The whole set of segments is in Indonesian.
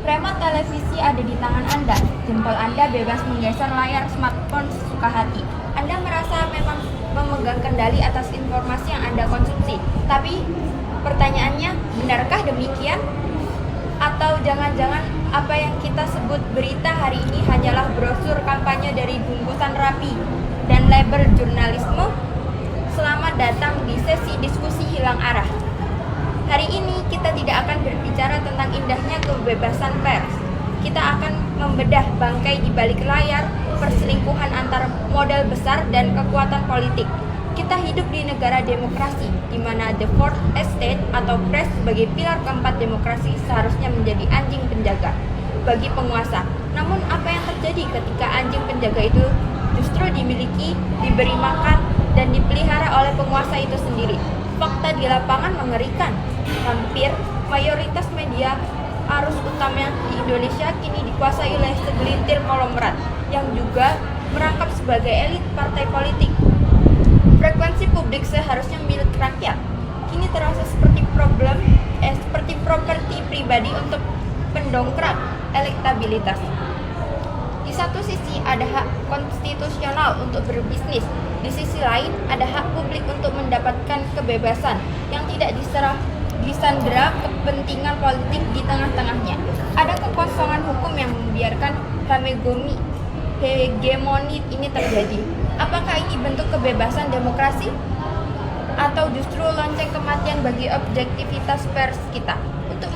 Remote televisi ada di tangan Anda. Jempol Anda bebas menggeser layar smartphone sesuka hati. Anda merasa memang memegang kendali atas informasi yang Anda konsumsi. Tapi pertanyaannya, benarkah demikian? Atau jangan-jangan apa yang kita sebut berita hari ini hanyalah brosur kampanye dari bungkusan rapi dan label jurnalisme? Selamat datang di sesi diskusi hilang arah. Hari ini kita tidak akan berbicara tentang indahnya kebebasan pers. Kita akan membedah bangkai di balik layar, perselingkuhan antar modal besar dan kekuatan politik. Kita hidup di negara demokrasi, di mana the fourth estate atau press sebagai pilar keempat demokrasi seharusnya menjadi anjing penjaga bagi penguasa. Namun apa yang terjadi ketika anjing penjaga itu justru dimiliki, diberi makan, dan dipelihara oleh penguasa itu sendiri? Fakta di lapangan mengerikan. Hampir mayoritas media arus utama di Indonesia kini dikuasai oleh segelintir konglomerat yang juga merangkap sebagai elit partai politik. Frekuensi publik seharusnya milik rakyat. Kini terasa seperti properti pribadi untuk pendongkrak elektabilitas. Di satu sisi ada hak konstitusional untuk berbisnis, di sisi lain ada hak publik untuk mendapatkan kebebasan yang tidak disandera kepentingan politik di tengah-tengahnya. Ada kekosongan hukum yang membiarkan hegemoni ini terjadi. Apakah ini bentuk kebebasan demokrasi? Atau justru lonceng kematian bagi objektivitas pers kita? Untuk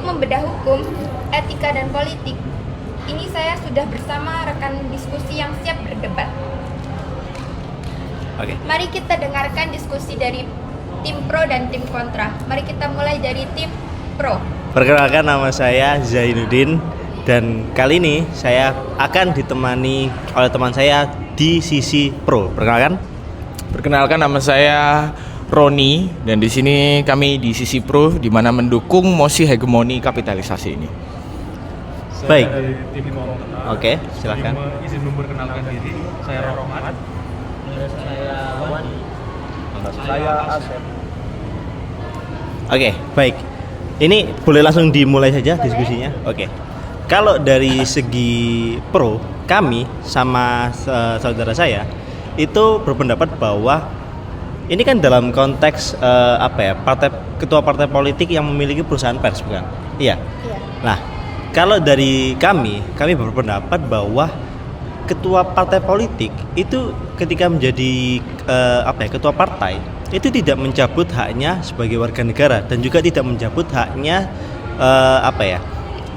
membedah hukum, etika, dan politik, ini saya sudah bersama rekan diskusi yang siap berdebat. Oke. Mari kita dengarkan diskusi dari tim pro dan tim kontra. Mari kita mulai dari tim pro. Perkenalkan, nama saya Zainuddin dan kali ini saya akan ditemani oleh teman saya di sisi pro. Perkenalkan, nama saya Roni dan di sini kami di sisi pro di mana mendukung mosi hegemoni kapitalisasi ini. Baik. Saya dari tim kontra. Oke, silakan. Izin memperkenalkan diri. Saya Rohman. Saya Wan. Saya Asep. Oke, baik. Ini boleh langsung dimulai saja diskusinya. Oke. Kalau dari segi pro, kami sama saudara saya itu berpendapat bahwa ini kan dalam konteks ketua partai politik yang memiliki perusahaan pers, bukan? Iya. Nah, kalau dari kami berpendapat bahwa ketua partai politik itu ketika menjadi ketua partai itu tidak mencabut haknya sebagai warga negara dan juga tidak mencabut haknya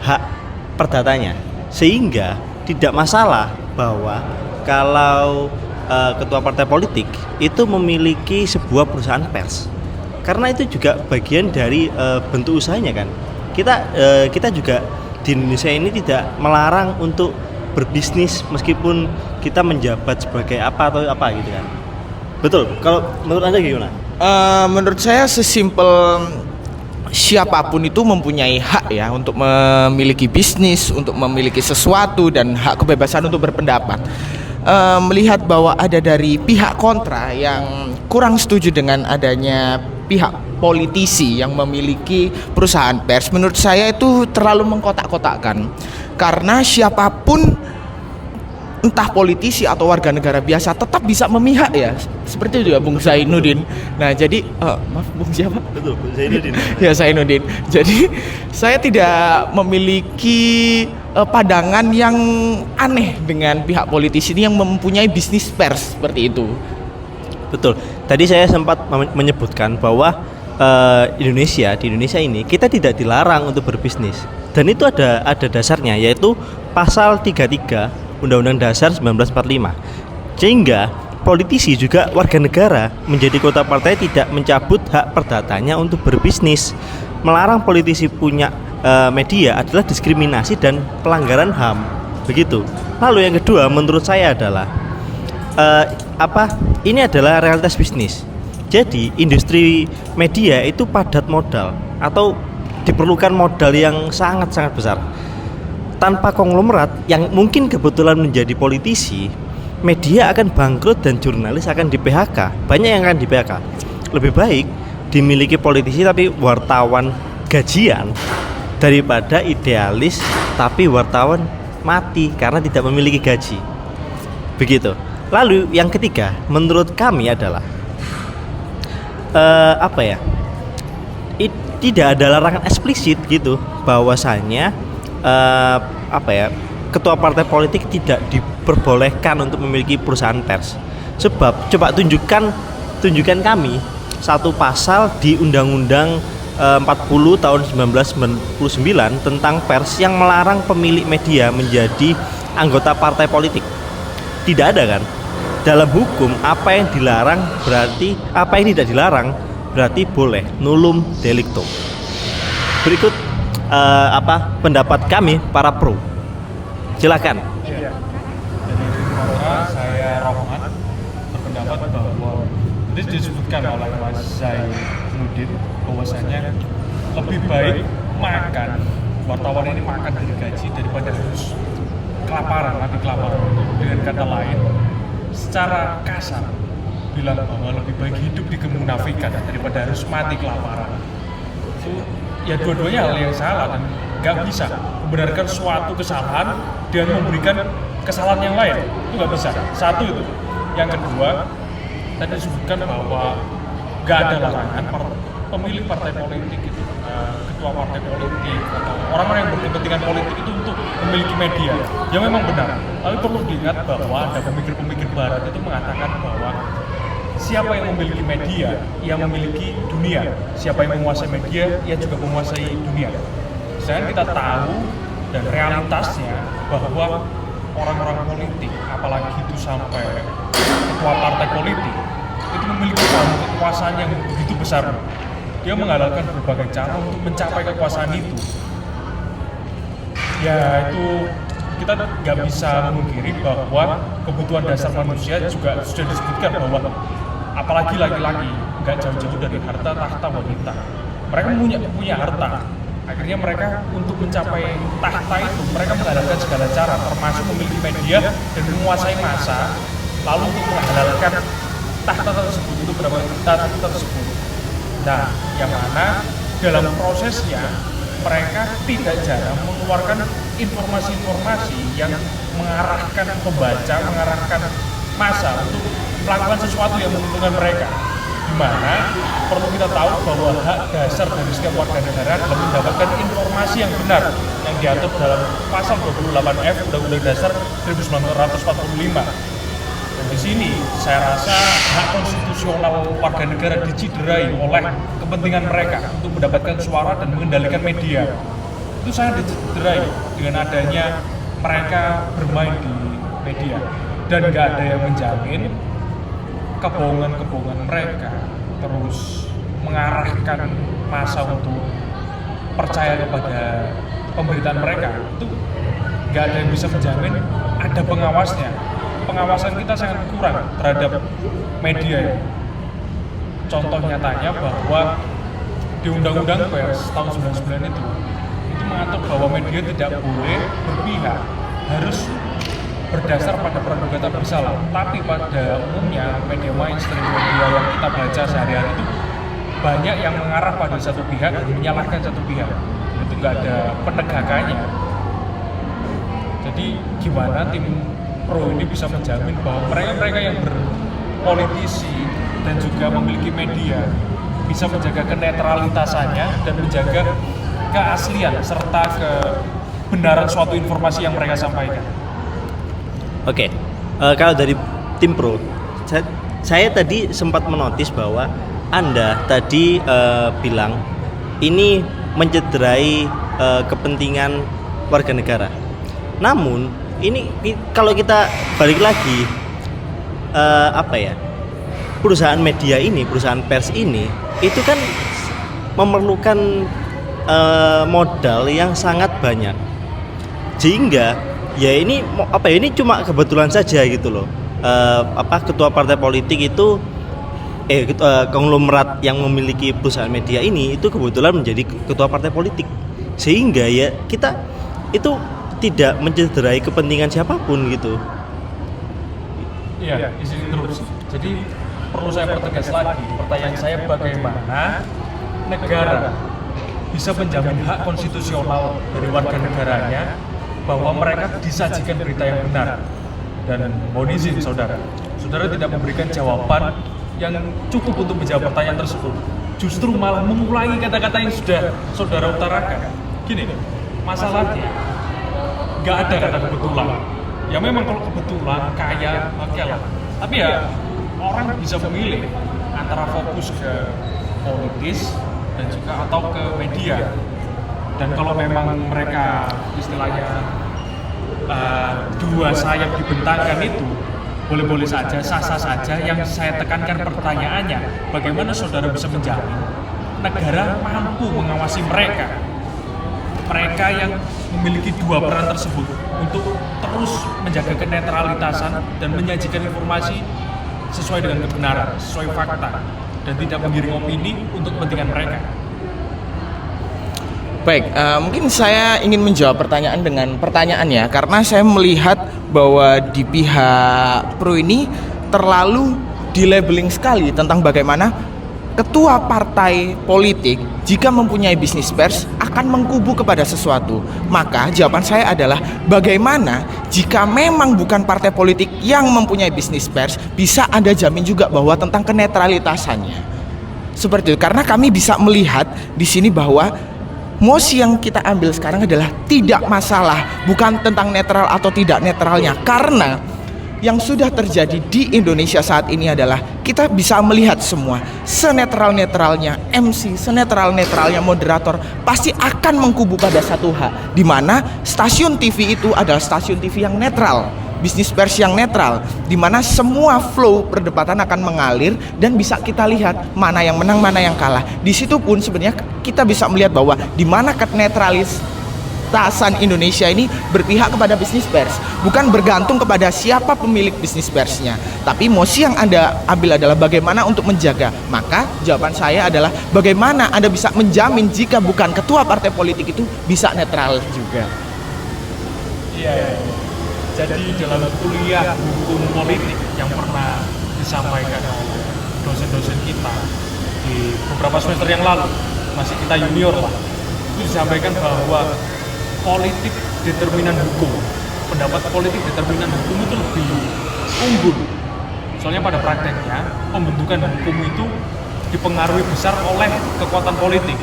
hak perdatanya, sehingga tidak masalah bahwa kalau ketua partai politik itu memiliki sebuah perusahaan pers, karena itu juga bagian dari bentuk usahanya kan. Kita juga di Indonesia ini tidak melarang untuk berbisnis meskipun kita menjabat sebagai apa atau apa gitu kan. Betul. Kalau menurut Anda gimana? Menurut saya sesimpel siapapun itu mempunyai hak ya untuk memiliki bisnis, untuk memiliki sesuatu dan hak kebebasan untuk berpendapat. Melihat bahwa ada dari pihak kontra yang kurang setuju dengan adanya pihak politisi yang memiliki perusahaan pers, menurut saya itu terlalu mengkotak-kotakkan. Karena siapapun, entah politisi atau warga negara biasa, tetap bisa memihak ya. Seperti itu ya Bung Zainuddin. Nah jadi, maaf Bung siapa? Betul, Zainuddin. Ya Zainuddin. Jadi saya tidak memiliki pandangan yang aneh dengan pihak politisi ini yang mempunyai bisnis pers seperti itu. Betul. Tadi saya sempat menyebutkan bahwa di Indonesia ini kita tidak dilarang untuk berbisnis. Dan itu ada dasarnya, yaitu pasal 33 Undang-Undang Dasar 1945. Sehingga politisi juga warga negara menjadi kota partai tidak mencabut hak perdatanya untuk berbisnis. Melarang politisi punya media adalah diskriminasi dan pelanggaran HAM. Begitu. Lalu yang kedua menurut saya adalah ini adalah realitas bisnis. Jadi industri media itu padat modal atau diperlukan modal yang sangat-sangat besar. Tanpa konglomerat yang mungkin kebetulan menjadi politisi, media akan bangkrut dan jurnalis akan di PHK. Banyak yang akan di PHK. lebih baik dimiliki politisi tapi wartawan gajian daripada idealis tapi wartawan mati karena tidak memiliki gaji. Begitu. Lalu yang ketiga, menurut kami adalah tidak ada larangan eksplisit gitu bahwasanya ketua partai politik tidak diperbolehkan untuk memiliki perusahaan pers. Sebab coba tunjukkan kami satu pasal di Undang-Undang 40 tahun 1999 tentang pers yang melarang pemilik media menjadi anggota partai politik. Tidak ada kan? Dalam hukum apa yang dilarang berarti apa yang tidak dilarang berarti boleh, nullum delicto. Berikut pendapat kami para pro. Silakan. Iya. Jadi maka saya Rohman berpendapat bahwa tadi disebutkan oleh Mas Zainuddin bahwasanya lebih baik wartawan ini makan dari gaji daripada harus mati kelaparan. Dengan kata lain, secara kasar bilang bahwa lebih baik hidup di kemunafikan daripada harus mati kelaparan. Itu ya dua-duanya hal yang salah dan nggak bisa membenarkan suatu kesalahan dan memberikan kesalahan yang lain, itu nggak bisa. Satu itu. Yang kedua, tadi disebutkan bahwa nggak ada larangan pemilik partai politik itu, ketua partai politik atau orang-orang yang berkepentingan politik itu untuk memiliki media. Ya memang benar. Tapi perlu diingat bahwa ada pemikir-pemikir barat itu mengatakan bahwa siapa yang memiliki media, ia memiliki dunia. Siapa yang menguasai media, ia juga menguasai dunia. Sedangkan kita tahu dan realitasnya bahwa orang-orang politik, apalagi itu sampai ketua partai politik, itu memiliki kekuasaan yang begitu besar. Dia mengandalkan berbagai cara untuk mencapai kekuasaan itu. Ya itu kita nggak bisa memungkiri bahwa kebutuhan dasar manusia juga sudah disebutkan bahwa apalagi laki-laki nggak jauh-jauh dari harta tahta wanita. Mereka punya harta. Akhirnya mereka untuk mencapai tahta itu mereka mengandalkan segala cara, termasuk memiliki media dan menguasai massa. Lalu untuk mengandalkan tahta tersebut itu berapa tahta tersebut. Nah, yang mana dalam prosesnya mereka tidak jarang mengeluarkan informasi-informasi yang mengarahkan pembaca, mengarahkan massa untuk melakukan sesuatu yang menguntungkan mereka. Di mana perlu kita tahu bahwa hak dasar dari setiap warga negara adalah mendapatkan informasi yang benar yang diatur dalam pasal 28F Undang-Undang Dasar 1945. Dan di sini saya rasa hak konstitusional warga negara diciderai oleh kepentingan mereka untuk mendapatkan suara dan mengendalikan media. Itu sangat diciderai dengan adanya mereka bermain di media dan nggak ada yang menjamin kebohongan-kebohongan mereka terus mengarahkan massa untuk percaya kepada pemberitaan mereka. Itu nggak ada yang bisa menjamin ada pengawasnya. Pengawasan kita sangat kurang terhadap media. Contoh nyatanya bahwa di Undang-Undang Pers tahun 99 itu mengatur bahwa media tidak boleh berpihak, harus berdasar pada praduga tak bersalah. Tapi pada umumnya media mainstream, media yang kita baca sehari-hari itu banyak yang mengarah pada satu pihak dan menyalahkan satu pihak. Itu nggak ada penegakannya. Jadi gimana tim pro ini bisa menjamin bahwa mereka yang berpolitisi dan juga memiliki media bisa menjaga kenetralitasannya dan menjaga keaslian serta kebenaran suatu informasi yang mereka sampaikan. Oke, kalau dari tim pro, saya tadi sempat menotis bahwa Anda tadi bilang ini mencederai kepentingan warga negara. Namun ini kalau kita balik lagi perusahaan media ini, perusahaan pers ini itu kan memerlukan modal yang sangat banyak, sehingga ya ini cuma kebetulan saja gitu loh. Ketua partai politik itu konglomerat yang memiliki perusahaan media ini itu kebetulan menjadi ketua partai politik, sehingga ya kita itu tidak mencederai kepentingan siapapun gitu. Iya, izin interupsi. Jadi perlu saya pertegas lagi. Pertanyaan saya bagaimana negara bisa menjamin hak konstitusional dari warga negaranya bahwa mereka disajikan berita yang benar. Dan mohon izin saudara tidak memberikan jawaban yang cukup untuk menjawab pertanyaan tersebut. Justru malah mengulangi kata-kata yang sudah saudara utarakan. Gini, masalahnya nggak ada kata kebetulan. Ya memang kalau kebetulan kaya, oke lah. Tapi ya orang bisa memilih antara fokus ke politis dan juga atau ke media. Dan kalau memang mereka istilahnya dua sayap dibentangkan itu boleh-boleh saja, sah-sah saja. Yang saya tekankan pertanyaannya, bagaimana saudara bisa menjamin negara mampu mengawasi mereka yang memiliki dua peran tersebut untuk terus menjaga kenetralitasan dan menyajikan informasi sesuai dengan kebenaran, sesuai fakta, dan tidak menggiring opini untuk kepentingan mereka. Baik, mungkin saya ingin menjawab pertanyaan dengan pertanyaan ya, karena saya melihat bahwa di pihak pro ini terlalu di-labeling sekali tentang bagaimana ketua partai politik jika mempunyai bisnis pers akan mengkubu kepada sesuatu. Maka jawaban saya adalah bagaimana jika memang bukan partai politik yang mempunyai bisnis pers, bisa Anda jamin juga bahwa tentang kenetralitasannya. Seperti itu, karena kami bisa melihat di sini bahwa mosi yang kita ambil sekarang adalah tidak masalah, bukan tentang netral atau tidak netralnya, karena yang sudah terjadi di Indonesia saat ini adalah kita bisa melihat semua senetral-netralnya MC, senetral-netralnya moderator pasti akan mengkubu pada satu hak, di mana stasiun TV itu adalah stasiun TV yang netral, bisnis pers yang netral, di mana semua flow perdebatan akan mengalir dan bisa kita lihat mana yang menang, mana yang kalah. Di situ pun sebenarnya kita bisa melihat bahwa di mana netralitasan Indonesia ini berpihak kepada bisnis pers, bukan bergantung kepada siapa pemilik bisnis persnya. Tapi mosi yang Anda ambil adalah bagaimana untuk menjaga. Maka jawaban saya adalah bagaimana Anda bisa menjamin jika bukan ketua partai politik itu bisa netral juga. Iya. Jadi dalam kuliah hukum politik yang pernah disampaikan oleh dosen-dosen kita di beberapa semester yang lalu, masih kita junior lah, itu disampaikan bahwa politik determinan hukum, pendapat politik determinan hukum itu lebih unggul. Soalnya pada prakteknya pembentukan hukum itu dipengaruhi besar oleh kekuatan politik.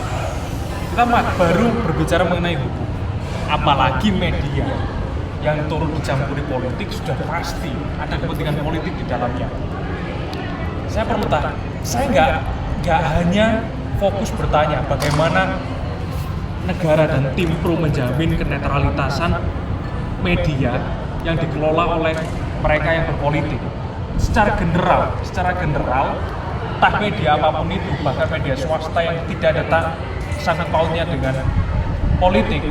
Kita baru berbicara mengenai hukum, apalagi media yang turut dicampuri politik sudah pasti ada kepentingan politik di dalamnya. Saya perlu tahu, saya nggak hanya fokus bertanya bagaimana negara dan tim pro menjamin kenetralitasan media yang dikelola oleh mereka yang berpolitik. Secara general, entah media apapun itu, bahkan media swasta yang tidak ada sangkut pautnya dengan politik,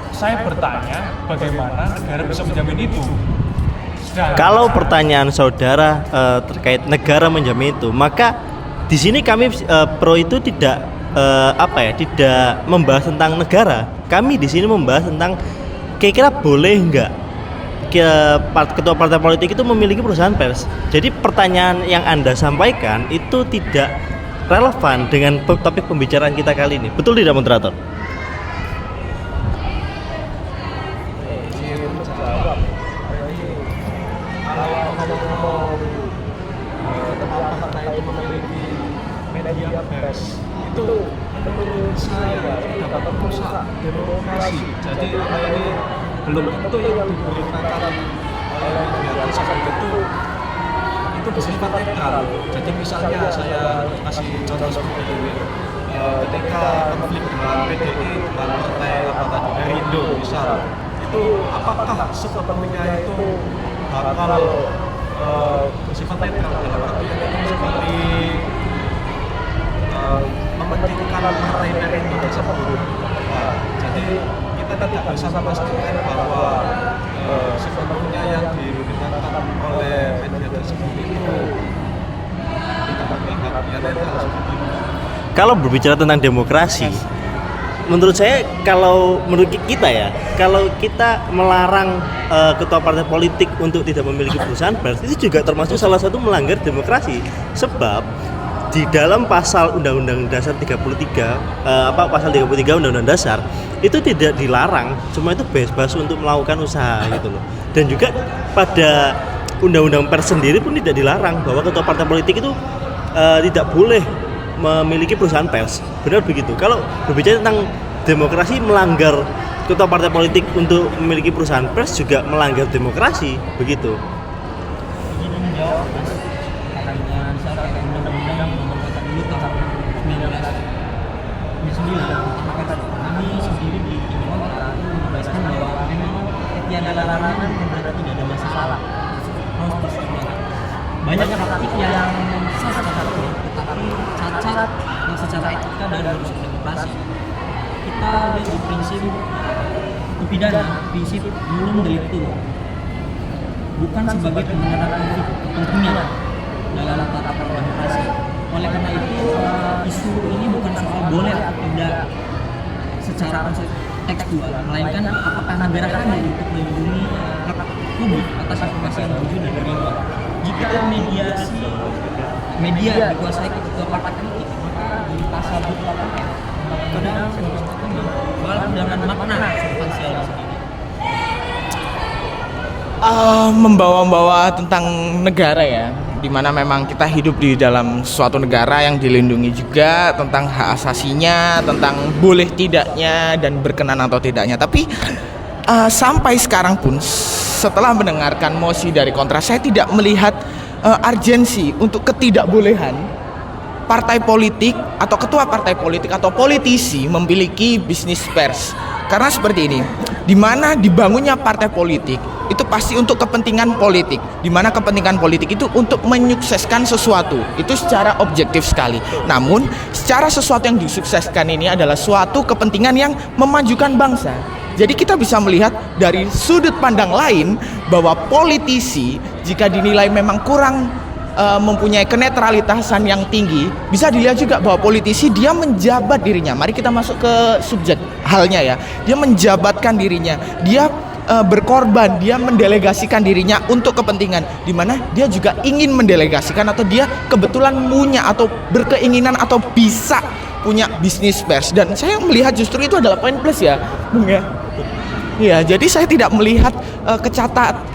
saya bertanya bagaimana negara bisa menjamin itu. Kalau pertanyaan saudara terkait negara menjamin itu, maka di sini kami pro itu tidak tidak membahas tentang negara. Kami di sini membahas tentang kira-kira boleh nggak ketua partai politik itu memiliki perusahaan pers. Jadi pertanyaan yang Anda sampaikan itu tidak relevan dengan topik pembicaraan kita kali ini. Betul tidak, moderator? Media pers itu menurut saya dapat merusak demokrasi. Jadi ini belum tentu yang diberitakan oleh media tersebut itu bersifat netral. Jadi misalnya saya kasih contoh seperti ini, ketika konflik dengan PDI dengan partai Perindo misal, itu apakah sepenuhnya itu bakal bersifat netral dalam artian itu seperti mementingkan partai Perindo tersebut. Jadi kita tidak bisa memastikan bahwa sepenuhnya yang diberitakan oleh media tersebut itu tidak berpihak, ya netral seperti itu. Kalau berbicara tentang demokrasi, menurut saya kalau menurut kita ya, kalau kita melarang ketua partai politik untuk tidak memiliki perusahaan pers, itu juga termasuk salah satu melanggar demokrasi. Sebab di dalam pasal Undang-Undang Dasar 33 pasal 33 Undang-Undang Dasar itu tidak dilarang, cuma itu bebas untuk melakukan usaha gitu loh. Dan juga pada Undang-Undang Pers sendiri pun tidak dilarang bahwa ketua partai politik itu tidak boleh memiliki perusahaan pers. Benar begitu. Kalau berbicara tentang demokrasi, melanggar ketua partai politik untuk memiliki perusahaan pers juga melanggar demokrasi, begitu. Izin menjawab Mas, katanya saya pakai undang-undang nomor 40 tahun 1999. Maka kami sendiri di Timur menegaskan bahwa memang tiada larangan bukan berarti tidak ada masalah. Banyak praktik yang sah tetapi cacat yang secara etika dan harus demokrasi. Kita lihat di prinsip pidana, prinsip nulum delictu, bukan sebagai pembenaran kepentingan dalam tata demokrasi. Oleh karena itu isu ini bukan soal boleh atau tidak secara tekstual, melainkan apakah negara hadir untuk melindungi hak publik atas informasi yang jujur dan berimbang. Jika media dikuasai ketua partai politik, maka di pasal 28 kadang malah dengan makna substansial di sini. Membawa-bawa tentang negara ya, dimana memang kita hidup di dalam suatu negara yang dilindungi juga tentang hak asasinya, tentang boleh tidaknya dan berkenan atau tidaknya. Tapi sampai sekarang pun setelah mendengarkan mosi dari kontra, saya tidak melihat urgensi untuk ketidakbolehan partai politik atau ketua partai politik atau politisi memiliki bisnis pers. Karena seperti ini, di mana dibangunnya partai politik itu pasti untuk kepentingan politik, di mana kepentingan politik itu untuk menyukseskan sesuatu, itu secara objektif sekali. Namun secara sesuatu yang disukseskan ini adalah suatu kepentingan yang memajukan bangsa. Jadi kita bisa melihat dari sudut pandang lain bahwa politisi jika dinilai memang kurang mempunyai kenetralitasan yang tinggi, bisa dilihat juga bahwa politisi dia menjabat dirinya. Mari kita masuk ke subjek halnya ya. Dia menjabatkan dirinya, dia berkorban, dia mendelegasikan dirinya untuk kepentingan, di mana dia juga ingin mendelegasikan atau dia kebetulan punya atau berkeinginan atau bisa punya bisnis pers. Dan saya melihat justru itu adalah poin plus ya, Bung ya. Ya, jadi saya tidak melihat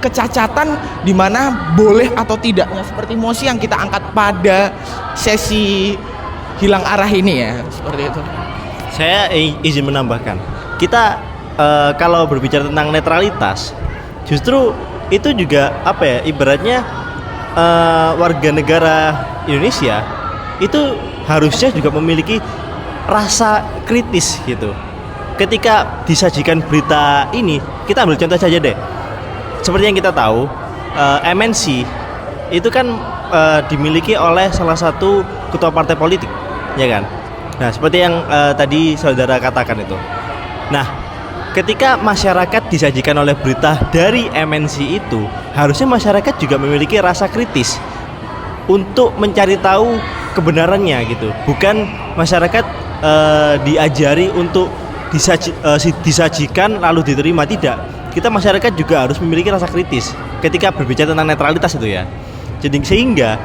kecacatan di mana boleh atau tidaknya seperti mosi yang kita angkat pada sesi hilang arah ini ya, seperti itu. Saya izin menambahkan, kita kalau berbicara tentang netralitas, justru itu juga apa ya, ibaratnya warga negara Indonesia itu harusnya juga memiliki rasa kritis gitu. Ketika disajikan berita ini, kita ambil contoh saja deh. Seperti yang kita tahu, MNC itu kan dimiliki oleh salah satu ketua partai politik, ya kan? Nah, seperti yang tadi saudara katakan itu. Nah, ketika masyarakat disajikan oleh berita dari MNC itu, harusnya masyarakat juga memiliki rasa kritis untuk mencari tahu kebenarannya gitu. Bukan masyarakat diajari untuk disajikan lalu diterima, tidak. Kita masyarakat juga harus memiliki rasa kritis ketika berbicara tentang netralitas itu ya. Jadi sehingga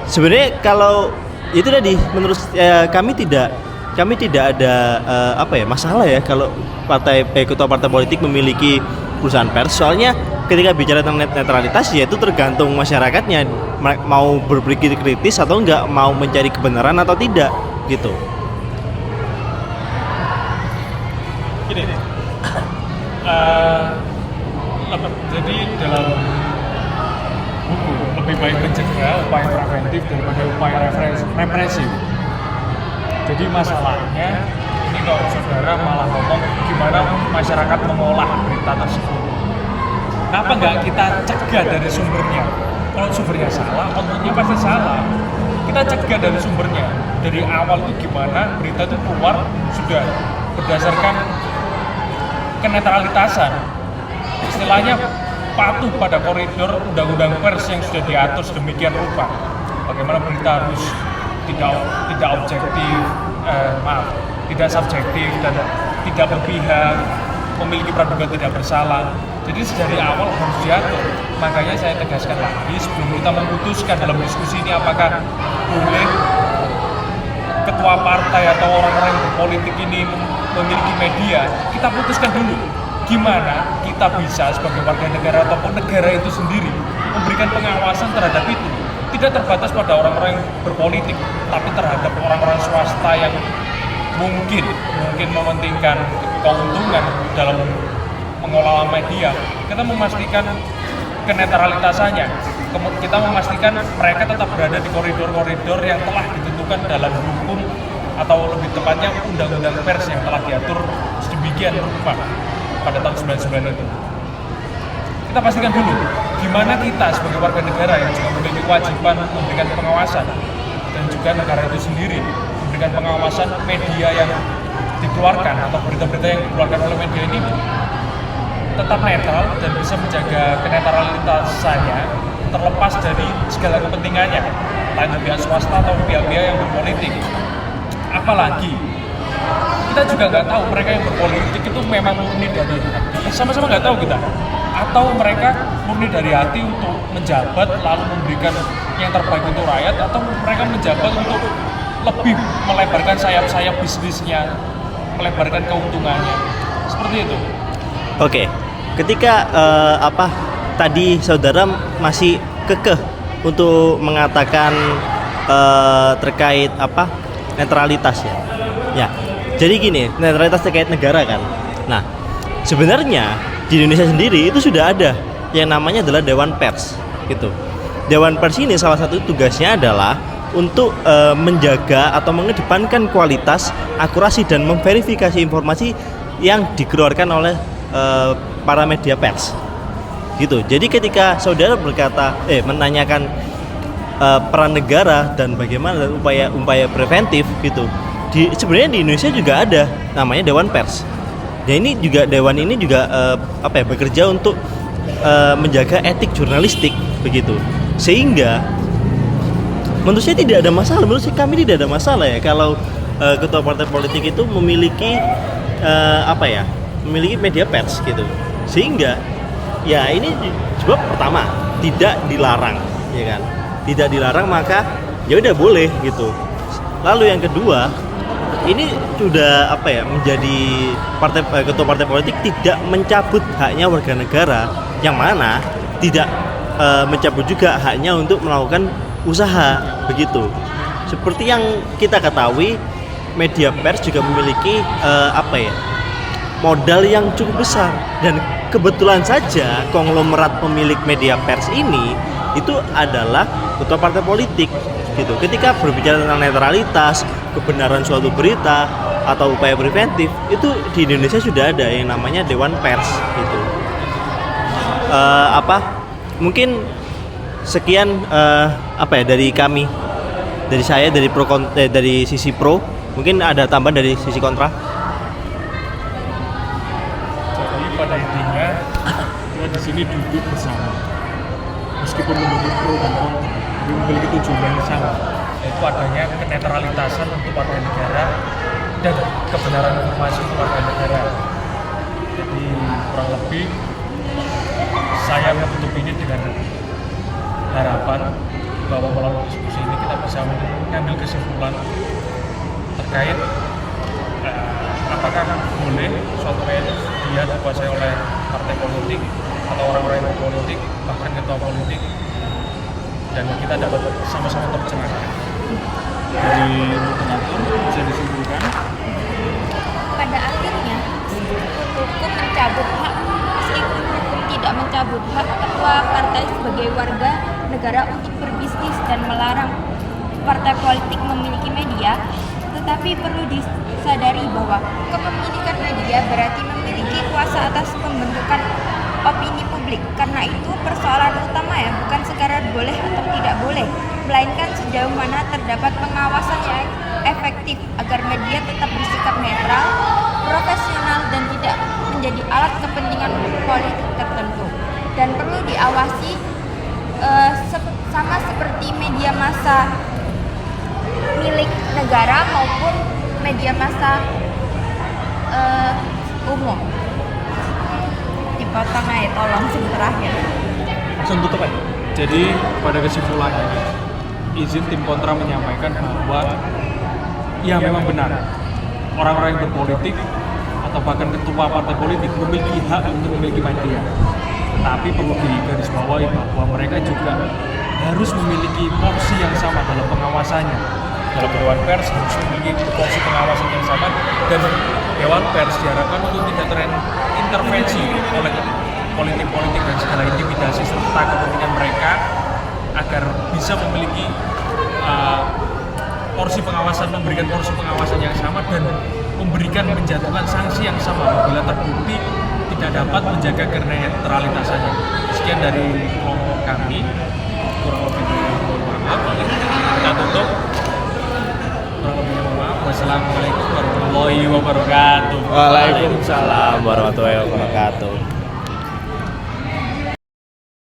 sebenarnya kalau itu tadi menurut kami tidak ada masalah ya kalau ketua partai politik memiliki perusahaan pers. Soalnya ketika bicara tentang netralitas ya itu tergantung masyarakatnya mau berpikir kritis atau enggak, mau mencari kebenaran atau tidak gitu. Gini, jadi dalam buku lebih baik mencegah upaya preventif daripada upaya represif. Jadi masalahnya ini kalau saudara malah ngomong gimana masyarakat mengolah berita tersebut. Kenapa nggak kita cegah dari sumbernya? Kalau sumbernya salah, outputnya pasti salah. Kita cegah dari sumbernya. Dari awal itu gimana berita itu keluar sudah berdasarkan kenetralitasan, istilahnya patuh pada koridor undang-undang pers yang sudah diatur sedemikian rupa. Bagaimana berita harus tidak objektif, tidak subjektif dan tidak berpihak, memiliki praduga tidak bersalah. Jadi dari awal harus diatur. Makanya saya tegaskan lagi sebelum kita memutuskan dalam diskusi ini apakah boleh ketua partai atau orang-orang yang berpolitik ini memiliki media, kita putuskan dulu gimana kita bisa sebagai warga negara ataupun negara itu sendiri memberikan pengawasan terhadap itu, tidak terbatas pada orang-orang yang berpolitik, tapi terhadap orang-orang swasta yang mungkin mementingkan keuntungan dalam mengelola media. Kita memastikan kenetralitasannya, kita memastikan mereka tetap berada di koridor-koridor yang telah ditentukan dalam hukum atau lebih tepatnya undang-undang pers yang telah diatur sedemikian rupa pada tahun 99 itu. Kita pastikan dulu gimana kita sebagai warga negara yang juga memiliki kewajiban memberikan pengawasan dan juga negara itu sendiri memberikan pengawasan media yang dikeluarkan atau berita-berita yang dikeluarkan oleh media ini tetap netral dan bisa menjaga kenetralitasannya terlepas dari segala kepentingannya, entah itu pihak swasta atau pihak-pihak yang berpolitik. Apalagi kita juga nggak tahu mereka yang berpolitik itu memang murni dari hati, sama-sama nggak tahu kita, atau mereka murni dari hati untuk menjabat lalu memberikan yang terbaik untuk rakyat, atau mereka menjabat untuk lebih melebarkan sayap-sayap bisnisnya, melebarkan keuntungannya, seperti itu. Oke, ketika tadi saudara masih kekeh untuk mengatakan terkait netralitas ya. Ya, jadi gini, netralitas terkait negara kan. Nah, sebenarnya di Indonesia sendiri itu sudah ada yang namanya adalah Dewan Pers, gitu. Dewan Pers ini salah satu tugasnya adalah untuk menjaga atau mengedepankan kualitas, akurasi dan memverifikasi informasi yang dikeluarkan oleh para media pers, gitu. Jadi ketika saudara menanyakan peran negara dan bagaimana upaya preventif, gitu. Sebenarnya di Indonesia juga ada namanya Dewan Pers. Ya ini juga dewan ini juga bekerja untuk menjaga etik jurnalistik, begitu. Sehingga menurut saya tidak ada masalah, kami tidak ada masalah ya kalau ketua partai politik itu memiliki memiliki media pers, gitu. Sehingga ya ini sebab pertama tidak dilarang, ya kan? Tidak dilarang, maka ya udah boleh, gitu. Lalu yang kedua, ini sudah menjadi ketua partai politik tidak mencabut haknya warga negara, yang mana tidak mencabut juga haknya untuk melakukan usaha, begitu. Seperti yang kita ketahui, media pers juga memiliki modal yang cukup besar, dan kebetulan saja konglomerat pemilik media pers ini itu adalah ketua partai politik, gitu. Ketika berbicara tentang netralitas, kebenaran suatu berita atau upaya preventif, itu di Indonesia sudah ada yang namanya Dewan Pers, gitu. Mungkin sekian dari kami, dari saya, dari sisi pro. Mungkin ada tambahan dari sisi kontra. Jadi pada intinya kita di sini duduk bersama, meskipun memiliki pro dan kontra, tapi memiliki tujuan yang sama, yaitu adanya kenetralitasan untuk warga negara dan kebenaran informasi untuk warga negara. Jadi kurang lebih saya menutup ini dengan harapan bahwa melalui diskusi ini kita bisa mengambil kesimpulan terkait apakah boleh suatu media dikuasai oleh partai politik atau orang-orang yang berpolitik, bahkan ketua politik, dan kita dapat sama-sama terjemahkan. Dari moderator bisa disimpulkan Pada akhirnya hukum mencabut hak, meskipun hukum tidak mencabut hak ketua partai sebagai warga negara untuk berbisnis dan melarang partai politik memiliki media, tetapi perlu disadari bahwa kepemilikan media berarti memiliki kuasa atas pembentukan opini publik. Karena itu persoalan utama ya bukan sekadar boleh atau tidak boleh, melainkan sejauh mana terdapat pengawasan yang efektif agar media tetap bersikap netral, profesional dan tidak menjadi alat kepentingan politik tertentu. Dan perlu diawasi sama seperti media massa milik negara maupun media massa umum. Dipotong aja tolong sing terakhir. Langsung tutup aja. Jadi pada kesimpulannya, izin tim kontra menyampaikan bahwa ya memang benar orang-orang yang berpolitik atau bahkan ketua partai politik memiliki hak untuk memiliki media. Tapi perlu digarisbawahi bahwa mereka juga harus memiliki porsi yang sama dalam pengawasannya. Dalam Dewan Pers harus memiliki porsi pengawasan yang sama, dan Dewan Pers diharapkan untuk tidak terintervensi oleh politik-politik dan segala intimidasi serta kepentingan mereka, agar bisa memiliki porsi pengawasan, memberikan porsi pengawasan yang sama dan memberikan menjatuhkan sanksi yang sama apabila terbukti tidak dapat menjaga netralitasannya. Sekian dari kelompok kami, kurang lebih mohon maaf. Kita tutup. Kurang lebih mohon maaf. Wassalamualaikum warahmatullahi wabarakatuh. Waalaikumsalam warahmatullahi wabarakatuh.